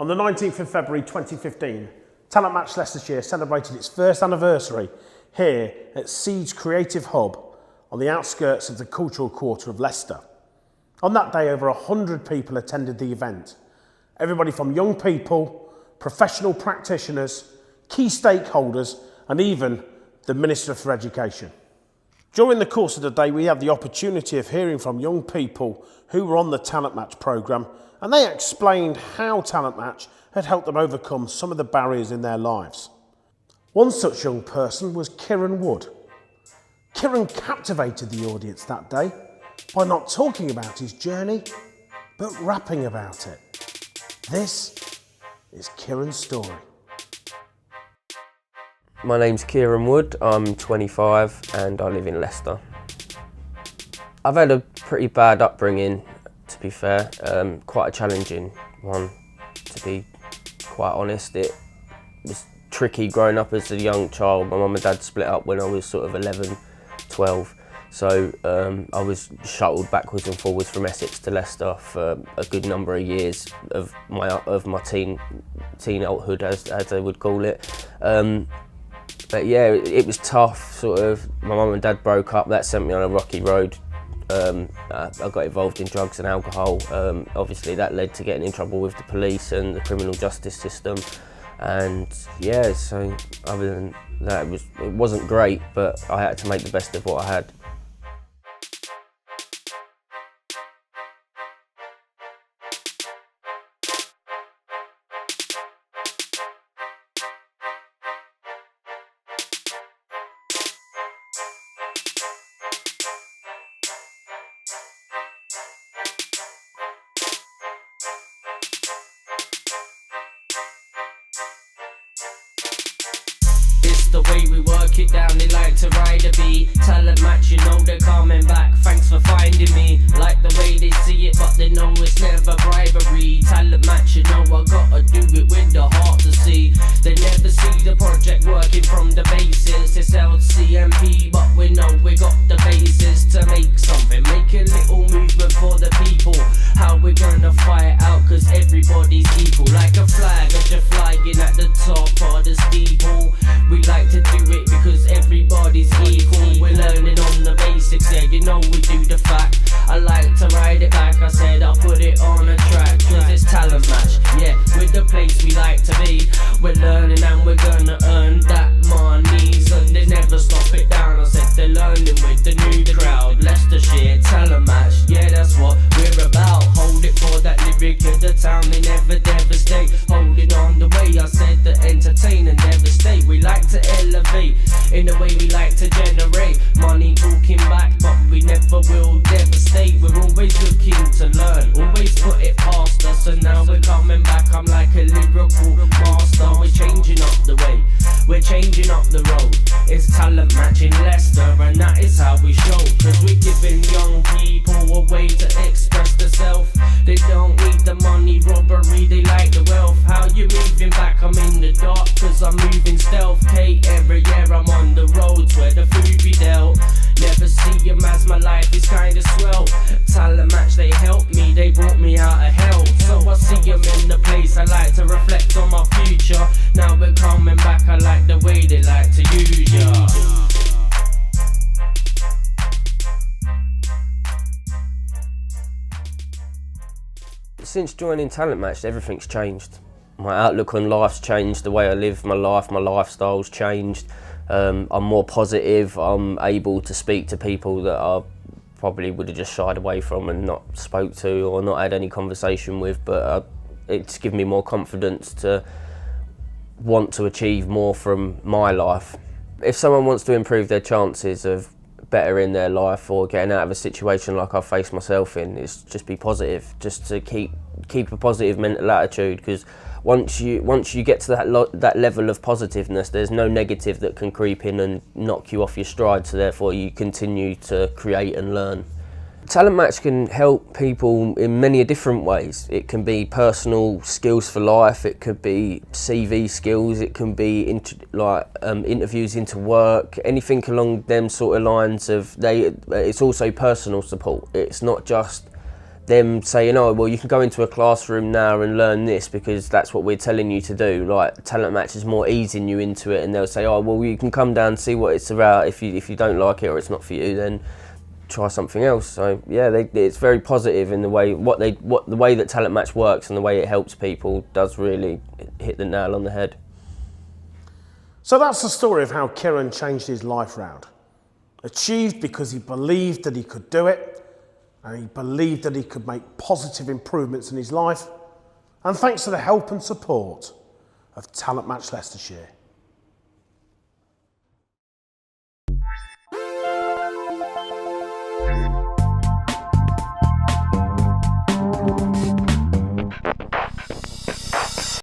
On the 19th of February 2015, Talent Match Leicestershire celebrated its first anniversary here at Seed's Creative Hub on the outskirts of the cultural quarter of Leicester. On that day, over 100 people attended the event. Everybody from young people, professional practitioners, key stakeholders, and even the Minister for Education. During the course of the day, we had the opportunity of hearing from young people who were on the Talent Match programme, and they explained how Talent Match had helped them overcome some of the barriers in their lives. One such young person was Kieron Wood. Kieron captivated the audience that day by not talking about his journey, but rapping about it. This is Kieron's story. My name's Kieron Wood, I'm 25 and I live in Leicester. I've had a pretty bad upbringing, to be fair, quite a challenging one, to be quite honest. It was tricky growing up as a young child. My mum and dad split up when I was sort of 11, 12, so I was shuttled backwards and forwards from Essex to Leicester for a good number of years of my teenagehood, as they would call it. But yeah, it was tough, sort of. My mum and dad broke up, that sent me on a rocky road. I got involved in drugs and alcohol. Obviously that led to getting in trouble with the police and the criminal justice system. And yeah, so other than that, it wasn't great, but I had to make the best of what I had. The way we work it down, they like to ride a beat. Talent match, you know they're coming back, thanks for finding me. Like the way they see it, but they know it's never bribery. Talent match, you know I gotta do it with the heart to see. They never see the project working from the basis. It's LCMP, but we know we got the basis to make something. Make a little movement for the people. How we gonna fight out, cause everybody's equal. Like a flag, just flying at the top of the steeple. We like to do it because everybody's equal. We're learning on the basics, yeah, you know we do the fact. I like to ride it back, I said I'll put it on a track, cause it's Talent Match, yeah, we're the place we like to be. We're learning and we're gonna earn that money, so they never stop it down. I said they're learning with the new crowd. Leicestershire, Talent Match, yeah, that's what we're about. Hold it for that lyric of the town, they never devastate. Holding on the way, I said to entertain and devastate. We like to elevate in the way we like to generate money, talking back, but we never will devastate. We're always looking to learn, always put it past us, and now we're coming back. I'm like a lyrical master. We're changing up the way, we're changing up the road. It's Talent Match in Leicester, and that is how we show, cause we're giving young people a way to express themselves. They don't need the money robbery, they like the wealth. How you moving back? I'm in the dark, cause I'm moving stealth. Every year I'm on the roads where the food be dealt. Never see them as my life is kinda swell. Talent Match, they helped me, they brought me out of hell. So I see them in the place, I like to reflect on my future. Now we're coming back, I like the way they like to use ya. Since joining Talent Match, everything's changed. My outlook on life's changed, the way I live my life, my lifestyle's changed. I'm more positive, I'm able to speak to people that I probably would have just shied away from and not spoke to or not had any conversation with, but it's given me more confidence to want to achieve more from my life. If someone wants to improve their chances of bettering their life or getting out of a situation like I faced myself in, it's just be positive, just to keep a positive mental attitude, because once you get to that level of positiveness, there's no negative that can creep in and knock you off your stride, so therefore you continue to create and learn. Talent Match can help people in many different ways. It can be personal skills for life, it could be CV skills, it can be interviews into work, anything along them sort of lines of. It's also personal support. It's not just them saying, oh, well, you can go into a classroom now and learn this because that's what we're telling you to do. Like, Talent Match is more easing you into it, and they'll say, oh, well, you can come down and see what it's about. If you don't like it or it's not for you, then try something else. So yeah, it's very positive in the way the way that Talent Match works and the way it helps people does really hit the nail on the head. So that's the story of how Kieron changed his life round. Achieved because he believed that he could do it, and he believed that he could make positive improvements in his life, and thanks to the help and support of Talent Match Leicestershire.